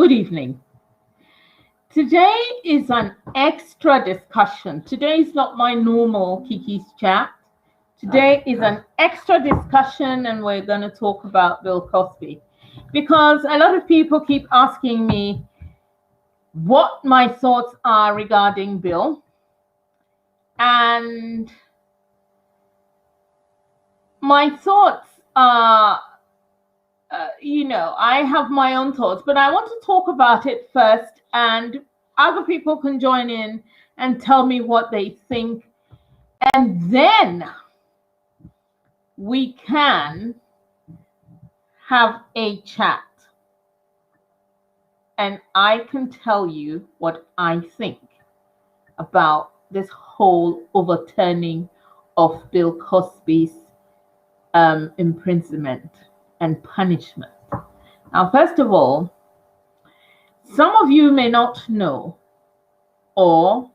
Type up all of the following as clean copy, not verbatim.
Good evening. Today is an extra discussion. Today is not my normal Kiki's chat. Today is an extra discussion, and we're going to talk about Bill Cosby because a lot of people keep asking me what my thoughts are regarding Bill. And my thoughts are, I have my own thoughts, but I want to talk about it first, and other people can join in and tell me what they think. And then we can have a chat. And I can tell you what I think about this whole overturning of Bill Cosby's imprisonment and punishment. Now, first of all, some of you may not know, or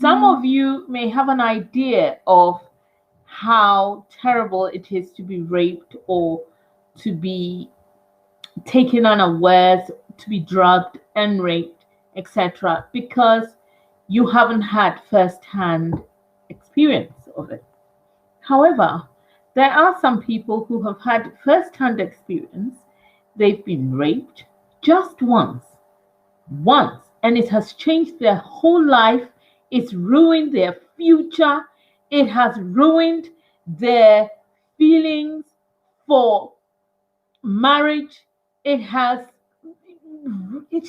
some of you may have an idea of how terrible it is to be raped or to be taken unawares, to be drugged and raped, etc., because you haven't had first-hand experience of it. However, there are some people who have had first-hand experience. They've been raped just once, and it has changed their whole life. It's ruined their future. It has ruined their feelings for marriage. It's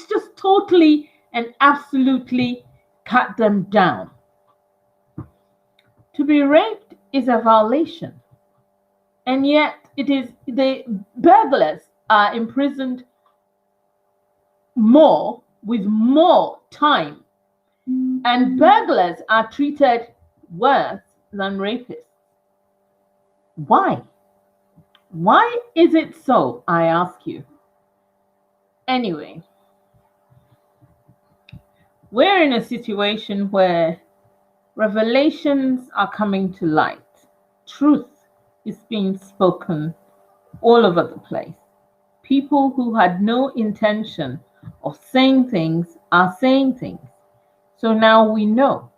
just totally and absolutely cut them down. To be raped is a violation. And yet the burglars are imprisoned with more time. And burglars are treated worse than rapists. Why? Why is it so, I ask you? Anyway, we're in a situation where revelations are coming to light. Truth is being spoken all over the place. People who had no intention of saying things are saying things. So now we know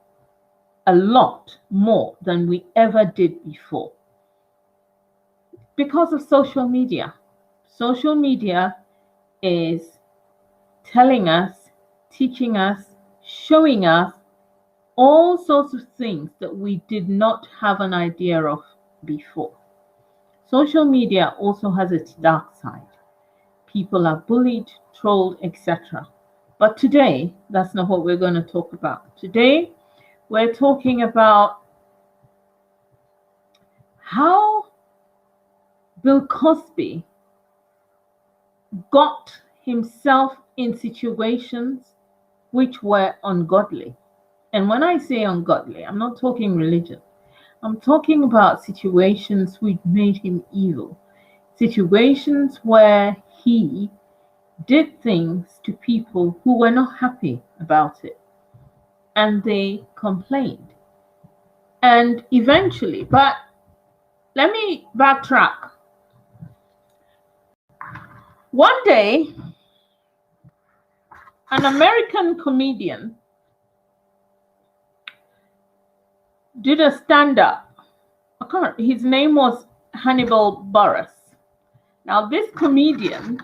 a lot more than we ever did before. Because of social media. Social media is telling us, teaching us, showing us all sorts of things that we did not have an idea of before. Social media also has its dark side. People are bullied, trolled, etc. But today, that's not what we're going to talk about. Today, we're talking about how Bill Cosby got himself in situations which were ungodly. And when I say ungodly, I'm not talking religion. I'm talking about situations which made him evil. Situations where he did things to people who were not happy about it. And they complained. And eventually, but let me backtrack. One day, an American comedian did a stand-up. His name was Hannibal Buress. Now, this comedian,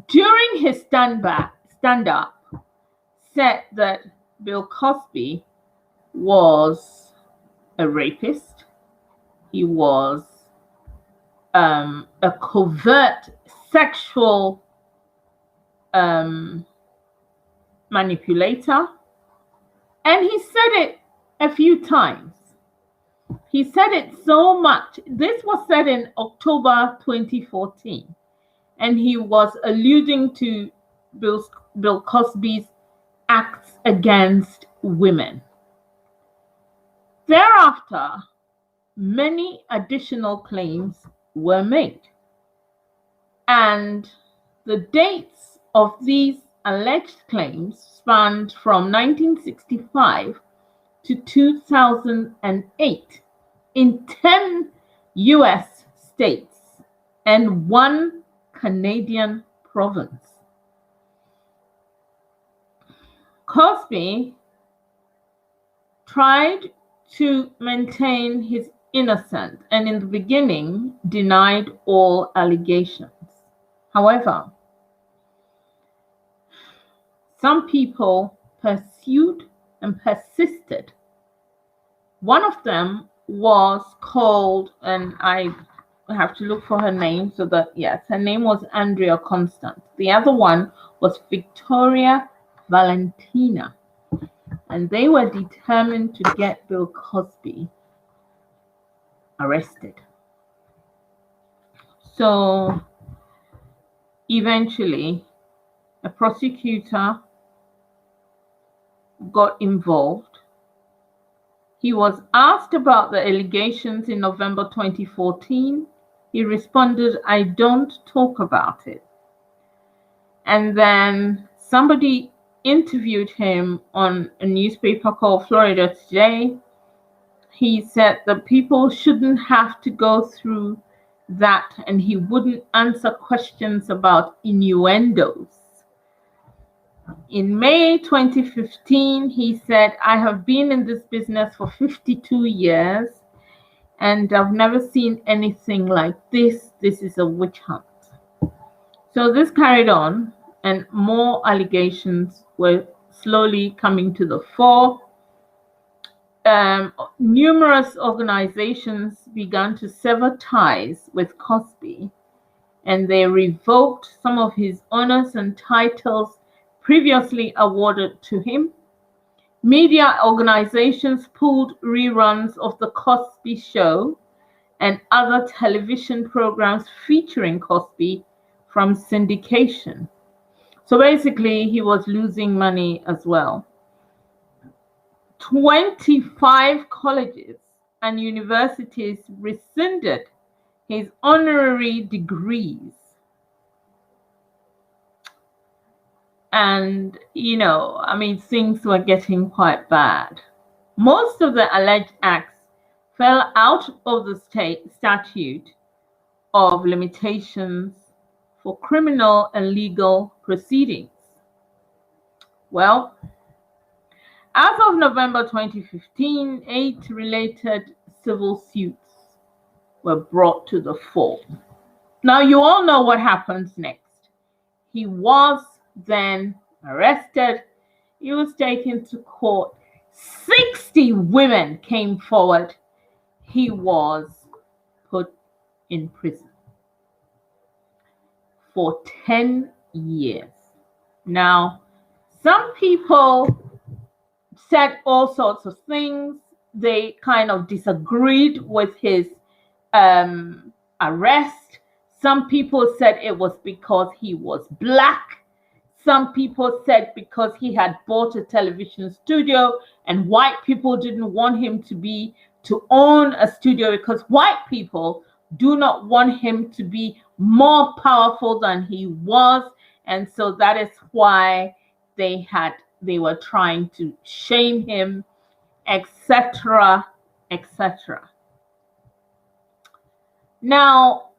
during his stand-up, said that Bill Cosby was a rapist. He was a covert sexual manipulator. And he said it a few times. He said it so much. This was said in October 2014. And he was alluding to Bill Cosby's acts against women. Thereafter, many additional claims were made. And the dates of these alleged claims spanned from 1965 to 2008 in 10 US states and 1 Canadian province. Cosby tried to maintain his innocence and in the beginning denied all allegations. However, some people pursued and persisted. One of them was called, and I have to look for her name so that, yes, her name was Andrea Constant. The other one was Victoria Valentina. And they were determined to get Bill Cosby arrested. So eventually, a prosecutor got involved. He was asked about the allegations in November 2014. He responded, "I don't talk about it." And then somebody interviewed him on a newspaper called Florida Today. He said that people shouldn't have to go through that, and he wouldn't answer questions about innuendos. In May 2015, he said, "I have been in this business for 52 years, and I've never seen anything like this. This is a witch hunt." So this carried on, and more allegations were slowly coming to the fore. Numerous organizations began to sever ties with Cosby, and they revoked some of his honors and titles previously awarded to him. Media organizations pulled reruns of The Cosby Show and other television programs featuring Cosby from syndication. So basically, he was losing money as well. 25 colleges and universities rescinded his honorary degrees. And, things were getting quite bad. Most of the alleged acts fell out of the state statute of limitations for criminal and legal proceedings. Well, as of November 2015, 8 related civil suits were brought to the fore. Now, you all know what happens next. He was then arrested. He was taken to court. 60 women came forward. He was put in prison for 10 years. Now, some people said all sorts of things. They kind of disagreed with his arrest. Some people said it was because he was black. Some people said because he had bought a television studio and white people didn't want him to own a studio because white people do not want him to be more powerful than he was. And so that is why they were trying to shame him, etc., etc. Now,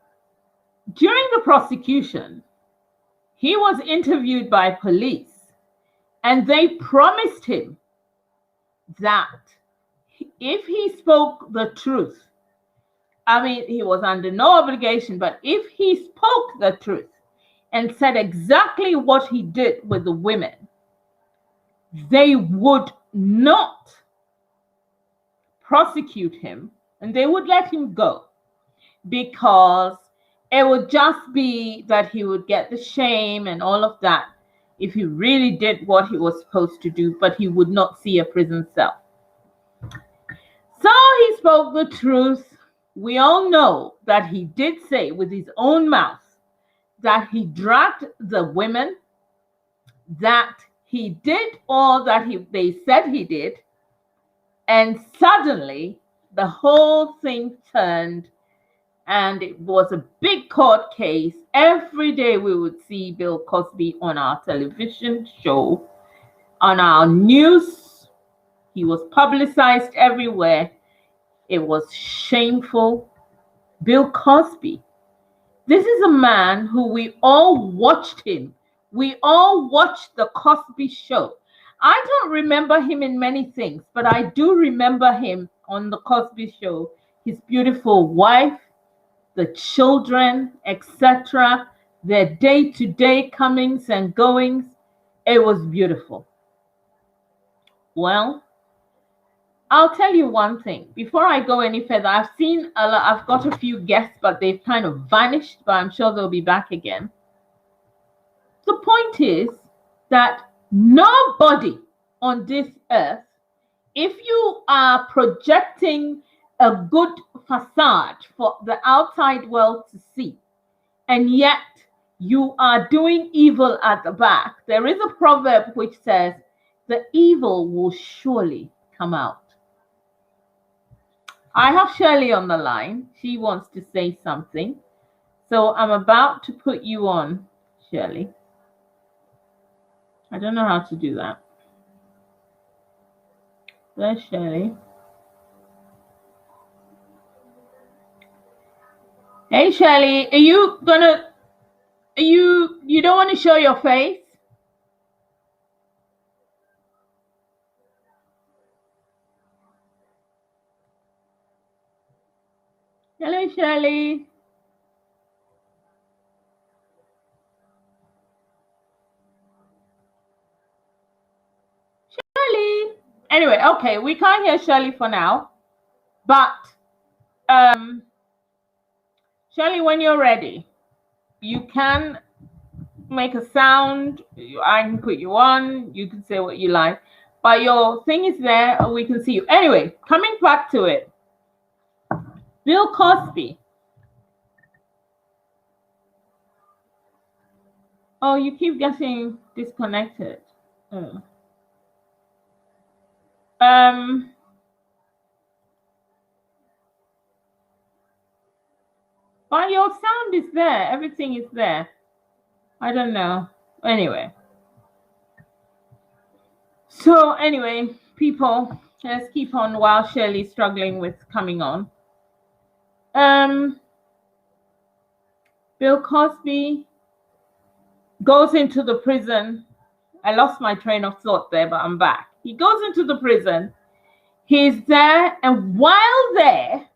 during the prosecution, he was interviewed by police, and they promised him that if he spoke the truth, he was under no obligation, but if he spoke the truth and said exactly what he did with the women, they would not prosecute him and they would let him go, because it would just be that he would get the shame and all of that if he really did what he was supposed to do, but he would not see a prison cell. So he spoke the truth. We all know that he did say with his own mouth that he dragged the women, that he did all that they said he did, and suddenly the whole thing turned. And it was a big court case. Every day we would see Bill Cosby on our television show, on our news. He was publicized everywhere. It was shameful. Bill Cosby. This is a man who we all watched him. We all watched the Cosby Show. I don't remember him in many things, but I do remember him on the Cosby Show, his beautiful wife, the children, etc., their day-to-day comings and goings. It was beautiful. Well, I'll tell you one thing. Before I go any further, I've got a few guests, but they've kind of vanished, but I'm sure they'll be back again. The point is that nobody on this earth, if you are projecting a good facade for the outside world to see, and yet you are doing evil at the back, there is a proverb which says, the evil will surely come out. I have Shirley on the line. She wants to say something. So I'm about to put you on, Shirley. I don't know how to do that. There's Shirley. Hey, Shirley, you don't want to show your face? Hello, Shirley. Shirley. Anyway, okay, we can't hear Shirley for now, but Shirley, when you're ready, you can make a sound. I can put you on. You can say what you like, but your thing is there, and we can see you. Anyway, coming back to it, Bill Cosby. Oh, you keep getting disconnected. Oh. But your sound is there. Everything is there. I don't know. Anyway. So anyway, people, let's keep on while Shirley's struggling with coming on. Bill Cosby goes into the prison. I lost my train of thought there, but I'm back. He goes into the prison. He's there, and while there,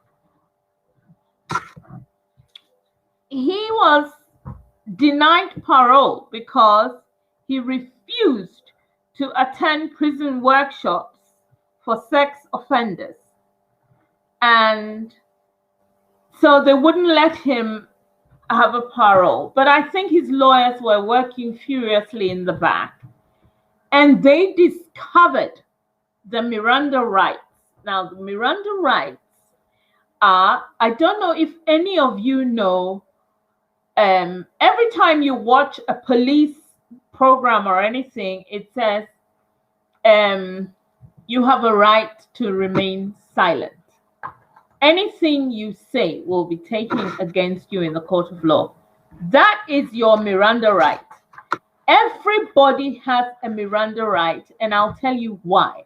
he was denied parole because he refused to attend prison workshops for sex offenders. And so they wouldn't let him have a parole. But I think his lawyers were working furiously in the back, and they discovered the Miranda rights. Now, the Miranda rights are, I don't know if any of you know, every time you watch a police program or anything, it says you have a right to remain silent. Anything you say will be taken against you in the court of law. That is your Miranda right. Everybody has a Miranda right, and I'll tell you why.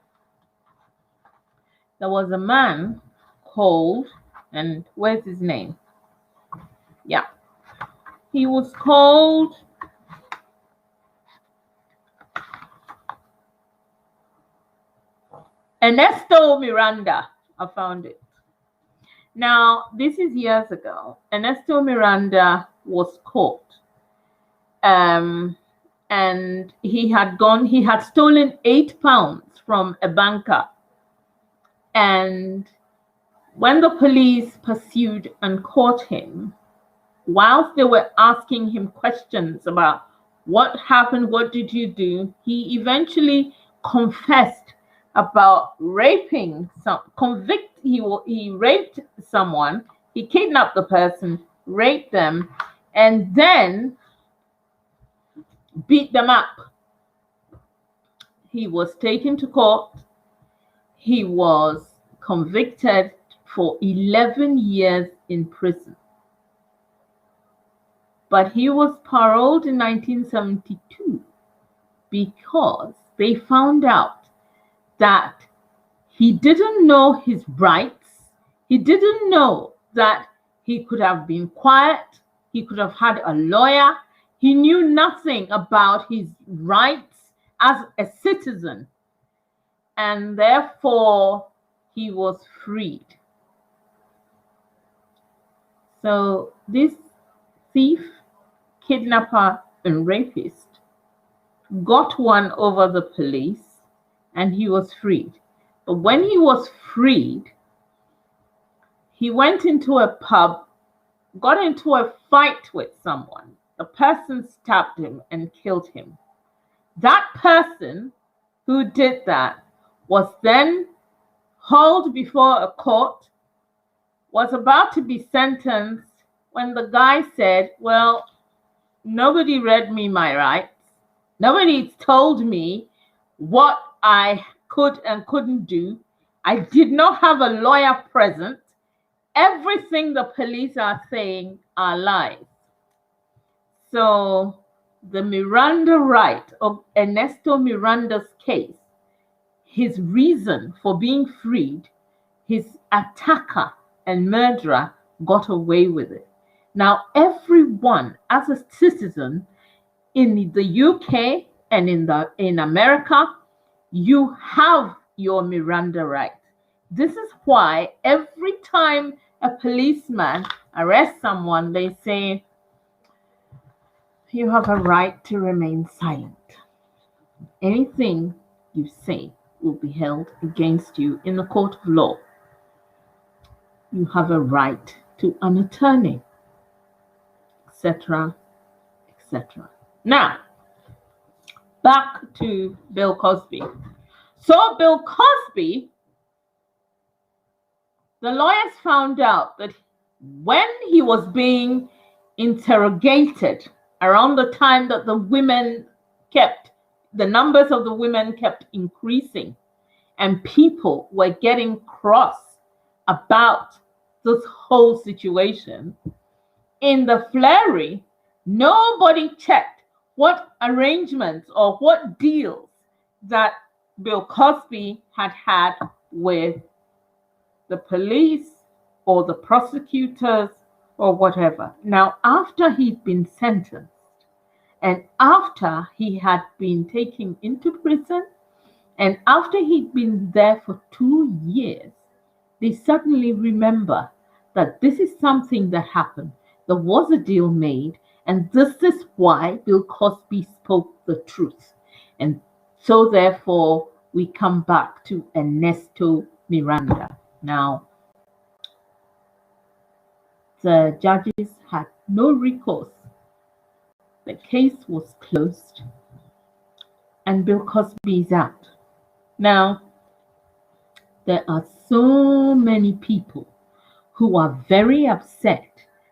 There was a man called, and where's his name? Yeah. He was called Ernesto Miranda. I found it. Now, this is years ago. Ernesto Miranda was caught. And he had stolen 8 pounds from a banker. And when the police pursued and caught him, whilst they were asking him questions about what happened, what did you do, he eventually confessed about raping he raped someone, he kidnapped the person, raped them, and then beat them up. He was taken to court. He was convicted for 11 years in prison. But he was paroled in 1972 because they found out that he didn't know his rights. He didn't know that he could have been quiet. He could have had a lawyer. He knew nothing about his rights as a citizen, and therefore he was freed. So this thief, kidnapper, and rapist got one over the police, and he was freed. But when he was freed, he went into a pub, got into a fight with someone. The person stabbed him and killed him. That person who did that was then hauled before a court, was about to be sentenced, when the guy said, well, nobody read me my rights. Nobody told me what I could and couldn't do. I did not have a lawyer present. Everything the police are saying are lies. So the Miranda right of Ernesto Miranda's case, his reason for being freed, his attacker and murderer got away with it. Now everyone as a citizen in the UK and in America, you have your Miranda right. This is why every time a policeman arrests someone, they say, you have a right to remain silent. Anything you say will be held against you in the court of law. You have a right to an attorney, etc., etc. Now, back to Bill Cosby. So Bill Cosby, the lawyers found out that when he was being interrogated around the time that the numbers of the women kept increasing and people were getting cross about this whole situation, in the flurry, nobody checked what arrangements or what deals that Bill Cosby had had with the police or the prosecutors or whatever. Now, after he'd been sentenced and after he had been taken into prison and after he'd been there for 2 years, they suddenly remember that this is something that happened. There was a deal made, and this is why Bill Cosby spoke the truth. And so therefore, we come back to Ernesto Miranda. Now, the judges had no recourse. The case was closed, and Bill Cosby is out. Now, there are so many people who are very upset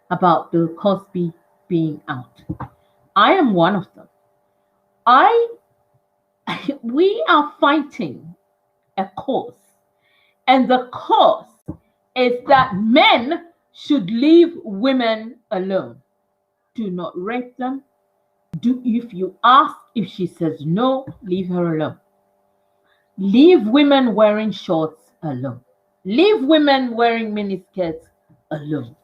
about Bill Cosby being out. I am one of them. We are fighting a cause, and the cause is that men should leave women alone. Do not rape them. If you ask, if she says no, leave her alone. Leave women wearing shorts alone. Leave women wearing miniskirts alone.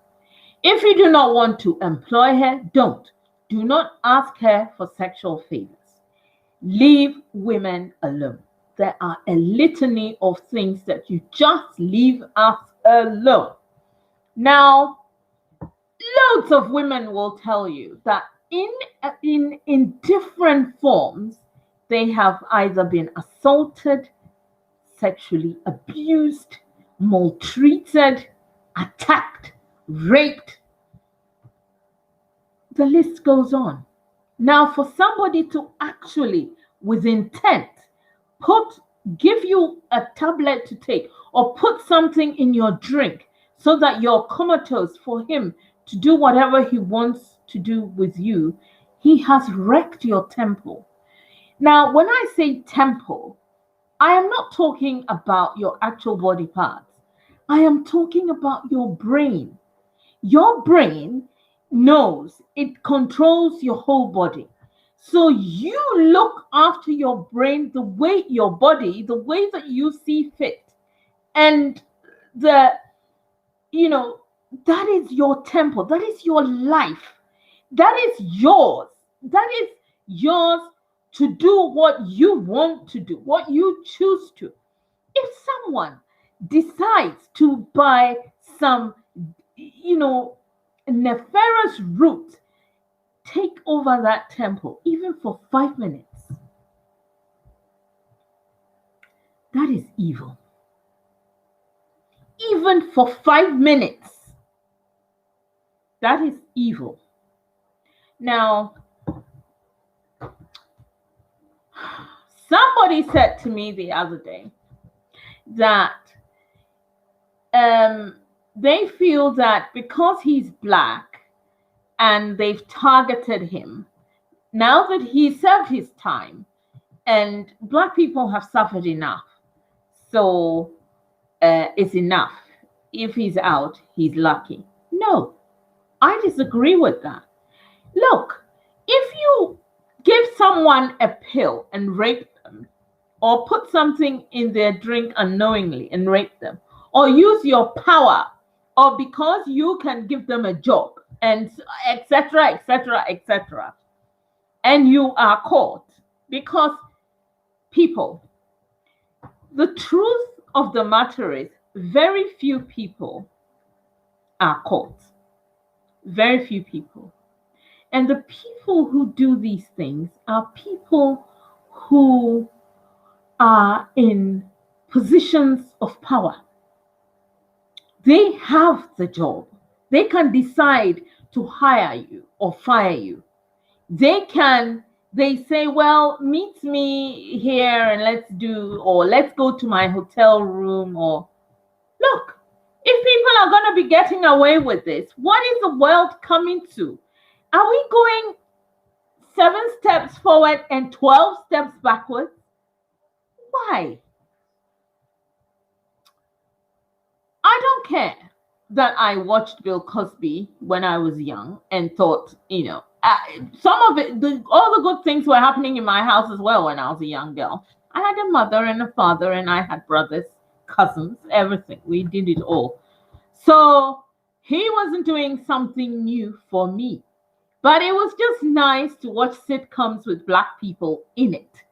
If you do not want to employ her, don't. Do not ask her for sexual favors. Leave women alone. There are a litany of things that you just leave us alone. Now, loads of women will tell you that in different forms, they have either been assaulted, sexually abused, maltreated, attacked, raped. The list goes on. Now, for somebody to actually, with intent, give you a tablet to take or put something in your drink so that you're comatose, for him to do whatever he wants to do with you, he has wrecked your temple. Now, when I say temple, I am not talking about your actual body parts. I am talking about your brain. Your brain knows, it controls your whole body. So you look after your brain the way your body, the way that you see fit. And that is your temple. That is your life. That is yours. That is yours to do what you want to do, what you choose to. If someone decides to buy some, nefarious route, take over that temple, even for 5 minutes, that is evil. Even for 5 minutes, that is evil. Now, somebody said to me the other day that they feel that because he's Black and they've targeted him, now that he served his time and Black people have suffered enough, so it's enough. If he's out, he's lucky. No, I disagree with that. Look, if you give someone a pill and rape them, or put something in their drink unknowingly and rape them, or use your power, or because you can give them a job, and etc., etc., etc., and you are caught, because people, the truth of the matter is, very few people are caught. Very few people. And the people who do these things are people who are in positions of power. They have the job. They can decide to hire you or fire you. They say, well, meet me here and let's go to my hotel room. Or look, if people are going to be getting away with this, what is the world coming to? Are we going 7 steps forward and 12 steps backwards? Why? I don't care that I watched Bill Cosby when I was young and thought, some of it, all the good things were happening in my house as well when I was a young girl. I had a mother and a father, and I had brothers, cousins, everything. We did it all. So he wasn't doing something new for me. But it was just nice to watch sitcoms with Black people in it.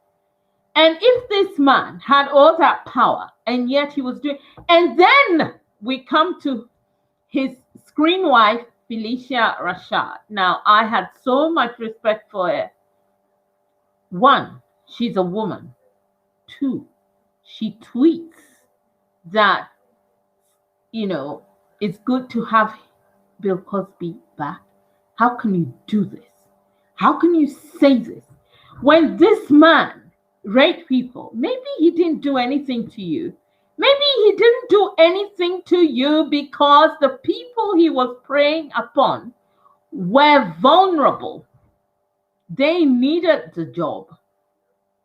And if this man had all that power, and yet he was doing, and then we come to his screen wife, Felicia Rashad. Now, I had so much respect for her. 1, she's a woman. 2, she tweets that, it's good to have Bill Cosby back. How can you do this? How can you say this? When this man raped people, maybe he didn't do anything to you. Maybe he didn't do anything to you because the people he was preying upon were vulnerable. They needed the job.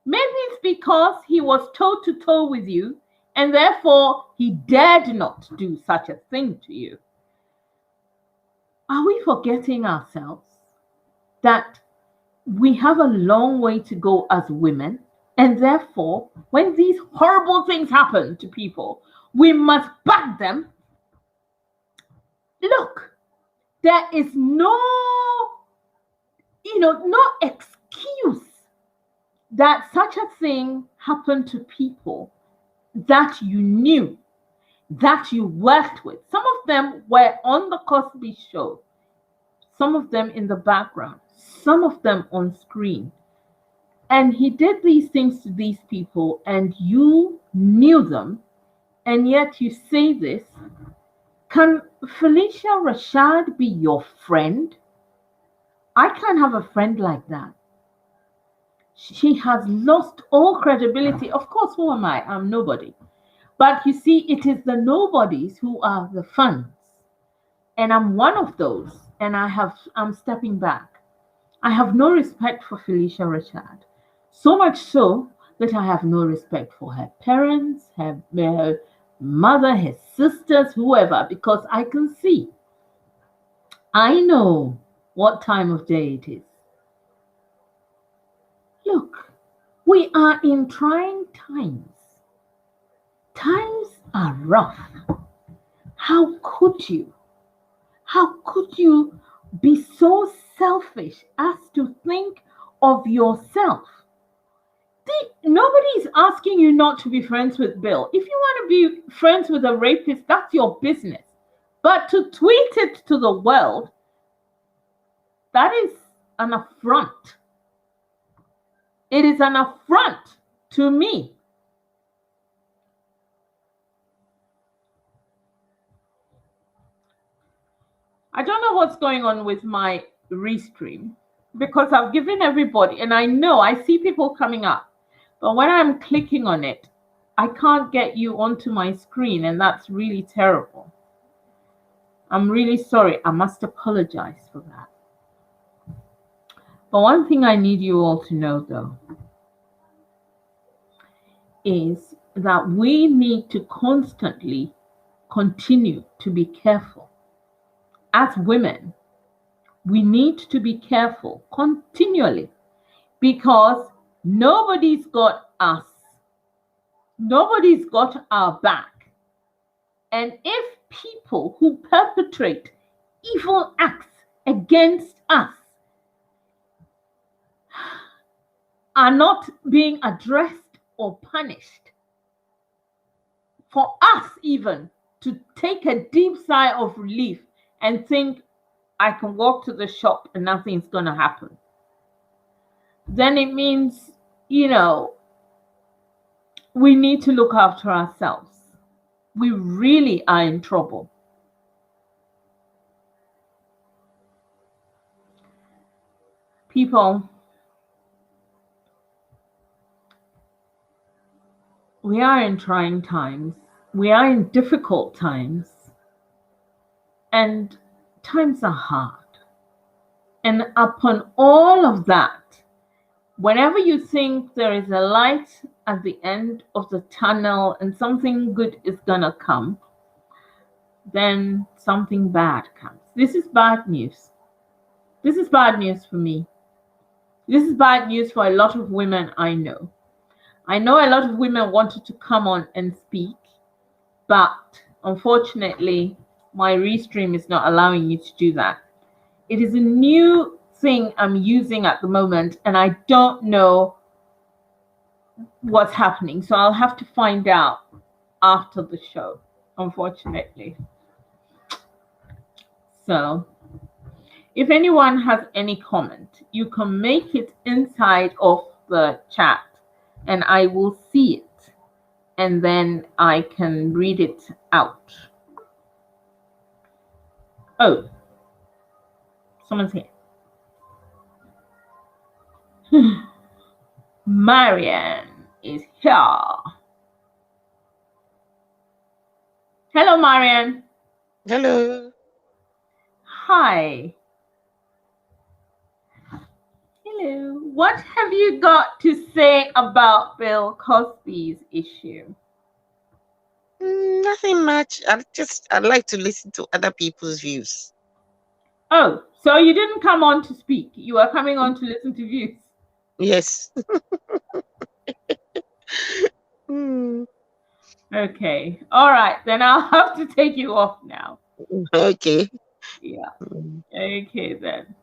Maybe it's because he was toe to toe with you and therefore he dared not do such a thing to you. Are we forgetting ourselves that we have a long way to go as women? And therefore, when these horrible things happen to people, we must back them. Look, there is no excuse that such a thing happened to people that you knew, that you worked with. Some of them were on the Cosby Show, some of them in the background, some of them on screen. And he did these things to these people, and you knew them, and yet you say this. Can Felicia Rashad be your friend? I can't have a friend like that. She has lost all credibility. Of course, who am I? I'm nobody. But you see, it is the nobodies who are the funds. And I'm one of those. And I'm stepping back. I have no respect for Felicia Rashad. So much so that I have no respect for her parents, her mother, her sisters, whoever, because I can see. I know what time of day it is. Look, we are in trying times. Times are rough. How could you be so selfish as to think of yourself Nobody's asking you not to be friends with Bill. If you want to be friends with a rapist, that's your business. But to tweet it to the world, that is an affront. It is an affront to me. I don't know what's going on with my restream because I've given everybody, and I know I see people coming up, but when I'm clicking on it, I can't get you onto my screen, and that's really terrible. I'm really sorry. I must apologize for that. But one thing I need you all to know, though, is that we need to constantly continue to be careful. As women, we need to be careful continually because nobody's got us. Nobody's got our back. And if people who perpetrate evil acts against us are not being addressed or punished, for us even to take a deep sigh of relief and think, I can walk to the shop and nothing's going to happen, then it means, we need to look after ourselves. We really are in trouble. People, we are in trying times. We are in difficult times. And times are hard. And upon all of that, whenever you think there is a light at the end of the tunnel and something good is going to come, then something bad comes. This is bad news. This is bad news for me. This is bad news for a lot of women I know. I know a lot of women wanted to come on and speak, but unfortunately, my restream is not allowing you to do that. It is a new thing I'm using at the moment, and I don't know what's happening. So I'll have to find out after the show, unfortunately. So if anyone has any comment, you can make it inside of the chat and I will see it, and then I can read it out. Oh, someone's here. Marianne is here. Hello, Marianne. Hello. Hi. Hello. What have you got to say about Bill Cosby's issue? Nothing much. I'd like to listen to other people's views. Oh, so you didn't come on to speak. You are coming on to listen to views. Yes. Okay. All right. Then I'll have to take you off now. Okay. Yeah. Okay, then.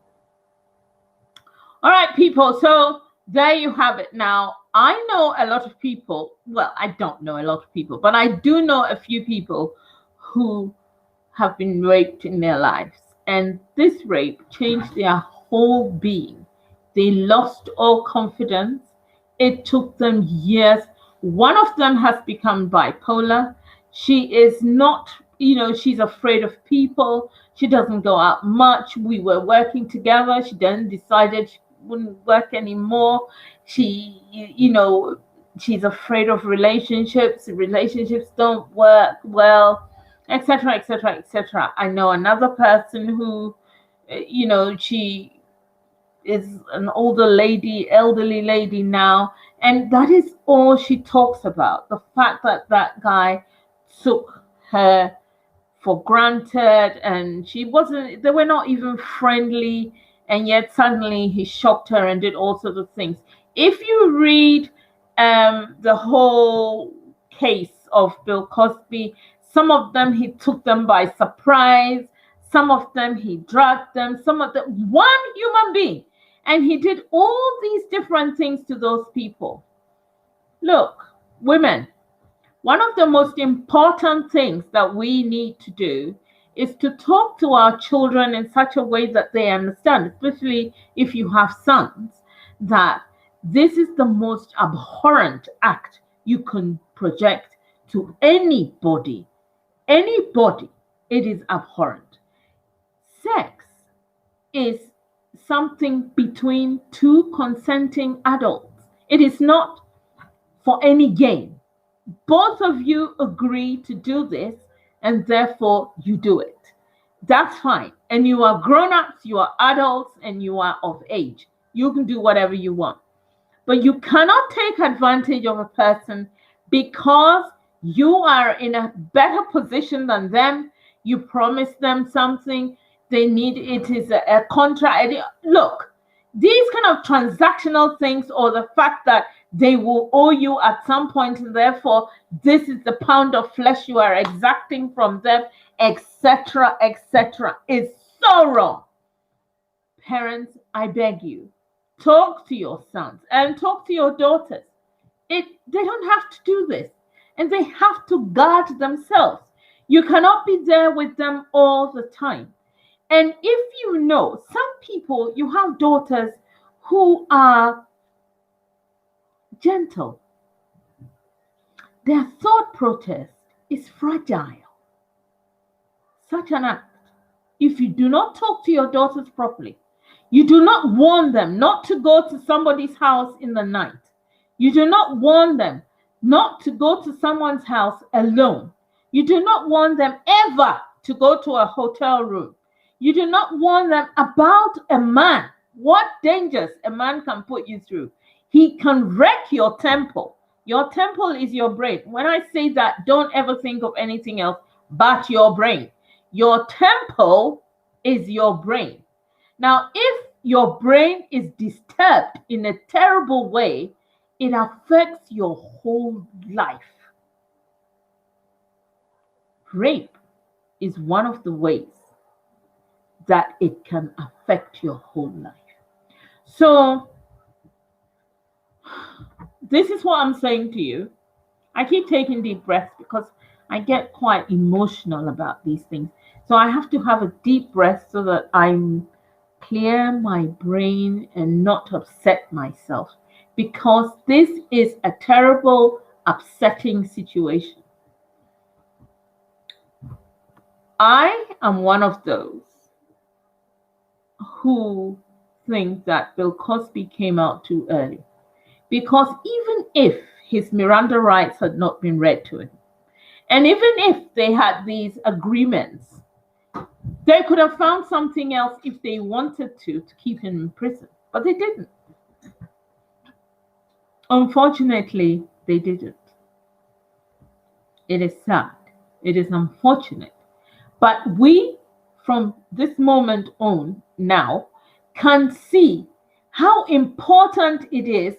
All right, people. So there you have it. Now, I know a lot of people. Well, I don't know a lot of people, but I do know a few people who have been raped in their lives. And this rape changed their whole being. They lost all confidence. It took them years. One of them has become bipolar. She is not, she's afraid of people. She doesn't go out much. We were working together. She then decided she wouldn't work anymore. She's afraid of relationships. Relationships don't work well, etc., etc., etc. I know another person who, she is an elderly lady now, and that is all she talks about. The fact that that guy took her for granted, and they were not even friendly, and yet suddenly he shocked her and did all sorts of things. If you read the whole case of Bill Cosby, some of them he took them by surprise, some of them he drugged them, some of them, one human being, and he did all these different things to those people. Look, women, one of the most important things that we need to do is to talk to our children in such a way that they understand, especially if you have sons, that this is the most abhorrent act you can project to anybody. Anybody, it is abhorrent. Sex is something between two consenting adults. It is not for any gain. Both of you agree to do this, and therefore you do it. That's fine. And you are grown ups, you are adults, and you are of age. You can do whatever you want. But you cannot take advantage of a person because you are in a better position than them. You promise them something, they need it is a contract. Look, these kind of transactional things, or the fact that they will owe you at some point, and therefore this is the pound of flesh you are exacting from them, etc., etc., is so wrong. Parents, I beg you, talk to your sons and talk to your daughters. They don't have to do this, and they have to guard themselves. You cannot be there with them all the time. And if you know, some people, you have daughters who are gentle. Their thought process is fragile. Such an act, if you do not talk to your daughters properly, you do not warn them not to go to somebody's house in the night. You do not warn them not to go to someone's house alone. You do not warn them ever to go to a hotel room. You do not warn them about a man, what dangers a man can put you through. He can wreck your temple. Your temple is your brain. When I say that, don't ever think of anything else but your brain. Your temple is your brain. Now, if your brain is disturbed in a terrible way, it affects your whole life. Rape is one of the ways that it can affect your whole life. So, this is what I'm saying to you. I keep taking deep breaths because I get quite emotional about these things. So I have to have a deep breath so that I'm clear my brain and not upset myself, because this is a terrible, upsetting situation. I am one of those who think that Bill Cosby came out too early, because even if his Miranda rights had not been read to him, and even if they had these agreements, they could have found something else if they wanted to keep him in prison, but they didn't. Unfortunately, they didn't. It is sad. It is unfortunate. But we, from this moment on now, can see how important it is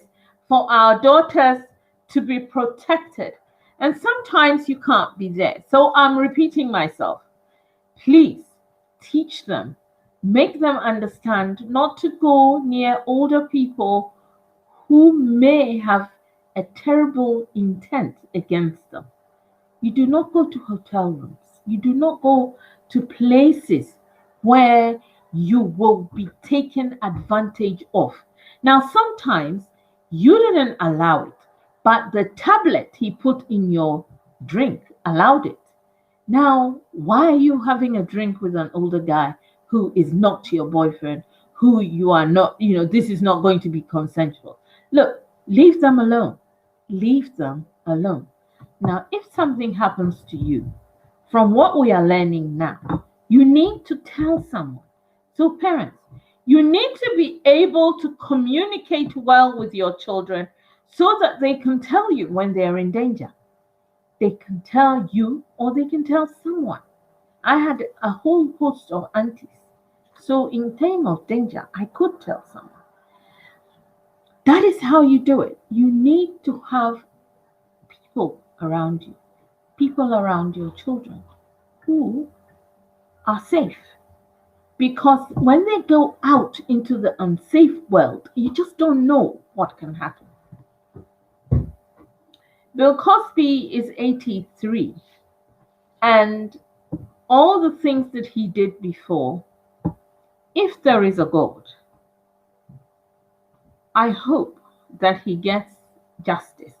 for our daughters to be protected. And sometimes you can't be there. So I'm repeating myself. Please teach them, make them understand not to go near older people who may have a terrible intent against them. You do not go to hotel rooms. You do not go to places where you will be taken advantage of. Now, sometimes you didn't allow it, but the tablet he put in your drink allowed it. Now, why are you having a drink with an older guy who is not your boyfriend, who you are not, this is not going to be consensual? Look, leave them alone. Leave them alone. Now, if something happens to you, from what we are learning now, you need to tell someone. So, parents, you need to be able to communicate well with your children so that they can tell you when they're in danger. They can tell you, or they can tell someone. I had a whole host of aunties. So in time of danger, I could tell someone. That is how you do it. You need to have people around you, people around your children who are safe. Because when they go out into the unsafe world, you just don't know what can happen. Bill Cosby is 83, and all the things that he did before, if there is a God, I hope that he gets justice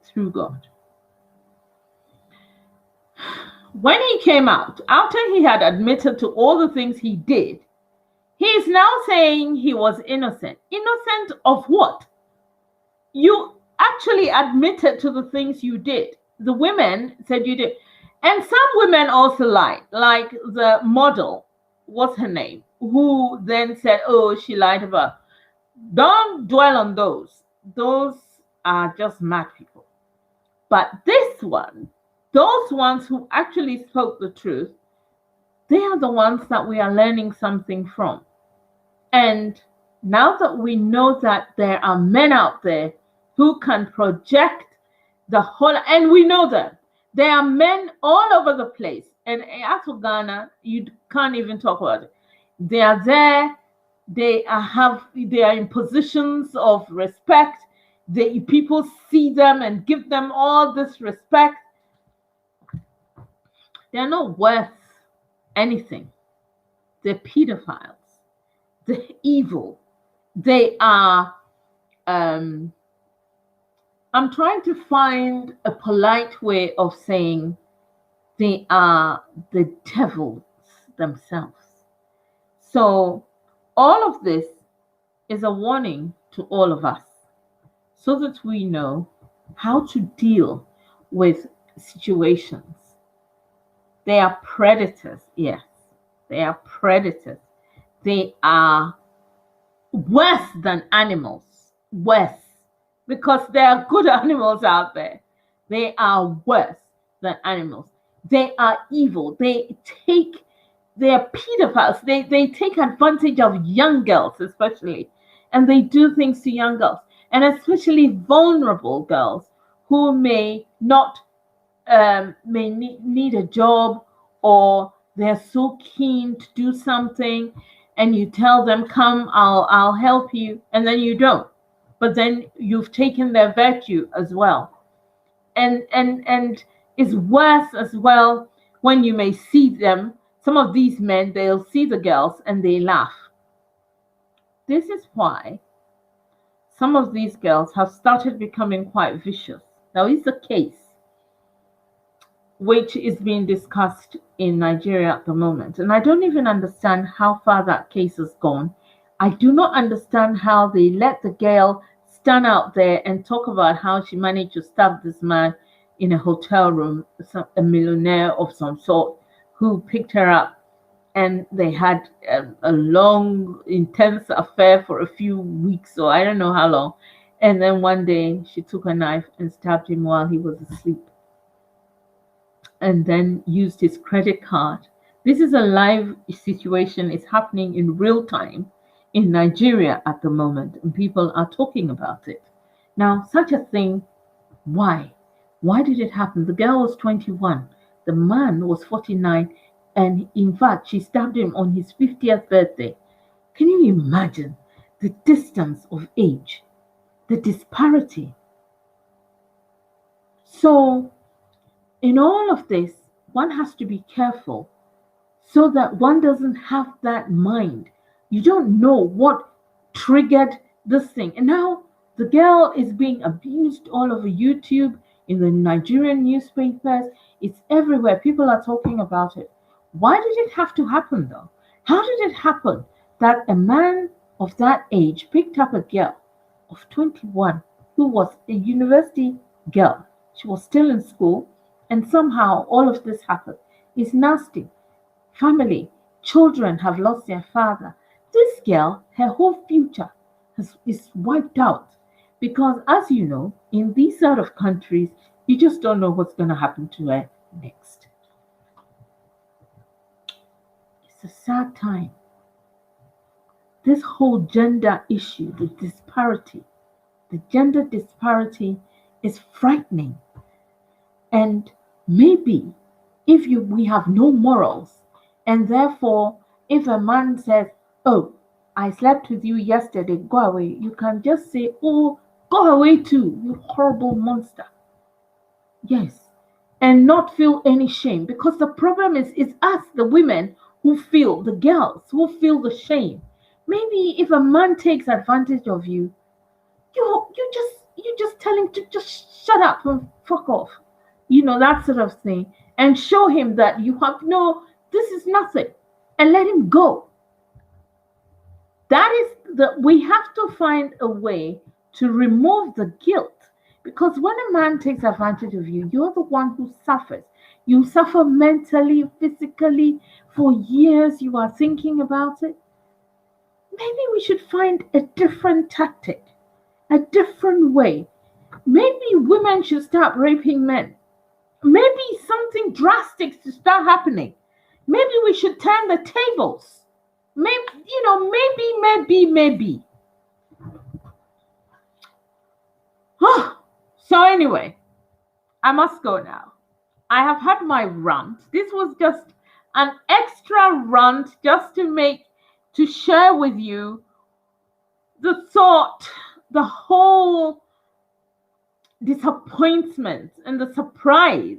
through God. When he came out, after he had admitted to all the things he did, he is now saying he was innocent. Innocent of what? You actually admitted to the things you did. The women said you did. And some women also lied, like the model, what's her name, who then said, oh, she lied about. Don't dwell on those. Those are just mad people. But this one, those ones who actually spoke the truth, they are the ones that we are learning something from. And now that we know that there are men out there who can project the whole, and we know that there are men all over the place. And as for Ghana, you can't even talk about it. They are there. They are in positions of respect. People see them and give them all this respect. They're not worth anything. They're pedophiles. They're evil. They are, I'm trying to find a polite way of saying they are the devils themselves. So all of this is a warning to all of us so that we know how to deal with situations. They are predators, yes. They are predators. They are worse than animals. Worse. Because there are good animals out there. They are worse than animals. They are evil. They are pedophiles. They take advantage of young girls, especially. And they do things to young girls. And especially vulnerable girls who may not need a job, or they're so keen to do something, and you tell them, come, I'll help you, and then you don't. But then you've taken their virtue as well. And it's worse as well when you may see them. Some of these men, they'll see the girls and they laugh. This is why some of these girls have started becoming quite vicious. Now, it's a case which is being discussed in Nigeria at the moment. And I don't even understand how far that case has gone. I do not understand how they let the girl stand out there and talk about how she managed to stab this man in a hotel room, a millionaire of some sort, who picked her up. And they had a long, intense affair for a few weeks, or I don't know how long. And then one day she took a knife and stabbed him while he was asleep, and then used his credit card. This is a live situation. It's happening in real time in Nigeria at the moment, and people are talking about it. Now, such a thing, why? Why did it happen? The girl was 21. The man was 49. And in fact, she stabbed him on his 50th birthday. Can you imagine the distance of age, the disparity? So, in all of this, one has to be careful so that one doesn't have that mind. You don't know what triggered this thing. And now the girl is being abused all over YouTube, in the Nigerian newspapers. It's everywhere. People are talking about it. Why did it have to happen, though? How did it happen that a man of that age picked up a girl of 21 who was a university girl? She was still in school, and somehow all of this happened. It's nasty. Family, children have lost their father. This girl, her whole future is wiped out. Because, as you know, in these sort of countries, you just don't know what's going to happen to her next. It's a sad time. This whole gender issue, the gender disparity is frightening. And maybe if we have no morals, and therefore if a man says, oh, I slept with you yesterday, go away, you can just say, oh, Go away too, you horrible monster. Yes. And not feel any shame, because the problem is us, the women, who feel, the girls who feel the shame. Maybe if a man takes advantage of you, you just tell him to just shut up and fuck off. That sort of thing. And show him that you have no, this is nothing. And let him go. That is we have to find a way to remove the guilt. Because when a man takes advantage of you, you're the one who suffers. You suffer mentally, physically. For years, you are thinking about it. Maybe we should find a different tactic, a different way. Maybe women should start raping men. Maybe something drastic to start happening. Maybe we should turn the tables. Maybe. So anyway, I must go now. I have had my rant. This was just an extra rant just to share with you the thought, the whole disappointment and the surprise,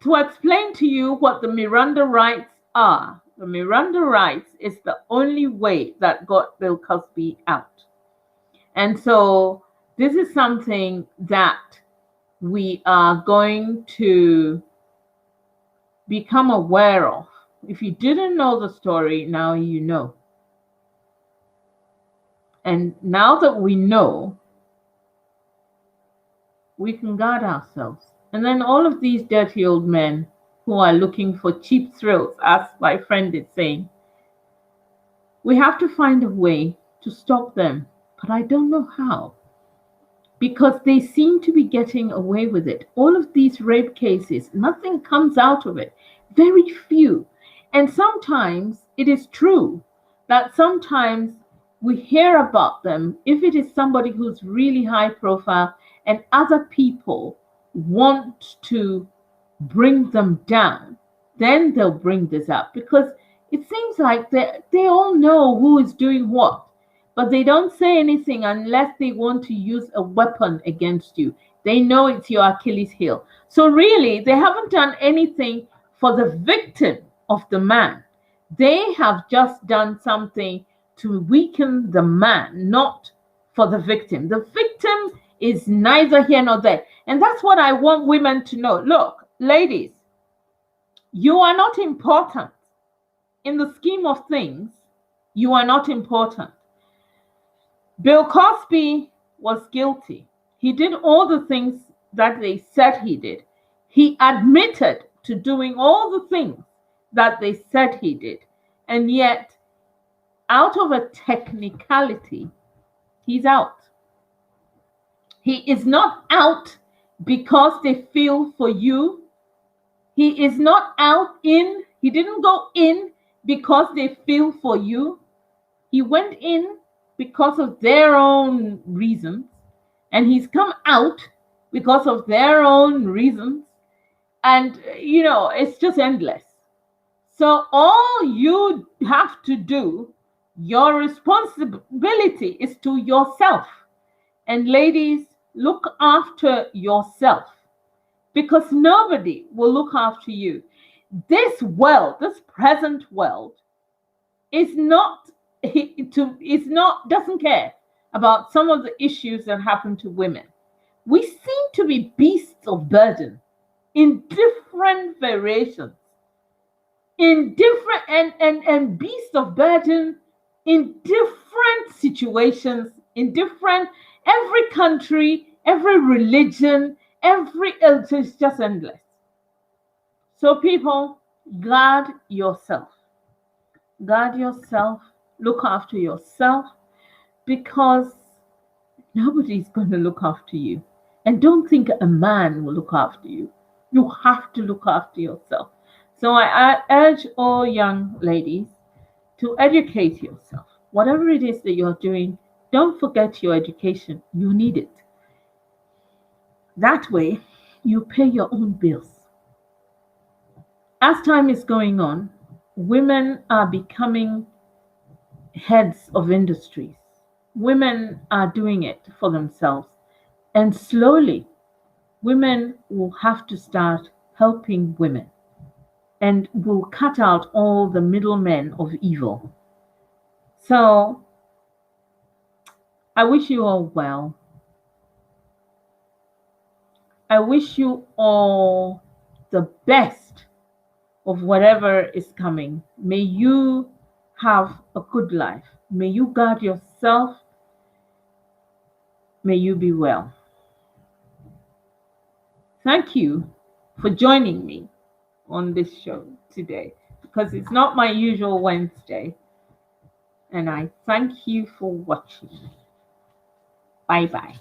to explain to you what the Miranda rights are. The Miranda rights is the only way that got Bill Cosby out. And so this is something that we are going to become aware of. If you didn't know the story, now you know. And now that we know, we can guard ourselves. And then all of these dirty old men who are looking for cheap thrills, as my friend is saying, we have to find a way to stop them. But I don't know how. Because they seem to be getting away with it. All of these rape cases, nothing comes out of it. Very few. And sometimes it is true that sometimes we hear about them if it is somebody who's really high profile and other people want to bring them down, then they'll bring this up, because it seems like they all know who is doing what, but they don't say anything unless they want to use a weapon against you. They know it's your Achilles heel. So really, they haven't done anything for the victim of the man. They have just done something to weaken the man, not for the victim. The victim is neither here nor there. And that's what I want women to know. Look, ladies, you are not important. In the scheme of things, you are not important. Bill Cosby was guilty. He did all the things that they said he did. He admitted to doing all the things that they said he did. And yet, out of a technicality, he's out. He is not out because they feel for you. He is not he didn't go in because they feel for you. He went in because of their own reasons, and he's come out because of their own reasons. And, it's just endless. So all you have to do, your responsibility is to yourself. And ladies, look after yourself, because nobody will look after you. This world, this present world, doesn't care about some of the issues that happen to women. We seem to be beasts of burden in different variations, in different and beasts of burden in different situations, in different, every country, every religion, it's just endless. So people, guard yourself. Guard yourself, look after yourself, because nobody's going to look after you. And don't think a man will look after you. You have to look after yourself. So I urge all young ladies to educate yourself. Whatever it is that you're doing, don't forget your education. You need it. That way, you pay your own bills. As time is going on, women are becoming heads of industries. women are doing it for themselves. And slowly, women will have to start helping women and will cut out all the middlemen of evil. So I wish you all well. I wish you all the best of whatever is coming. May you have a good life. May you guard yourself. May you be well. Thank you for joining me on this show today because it's not my usual Wednesday. And I thank you for watching. Bye bye.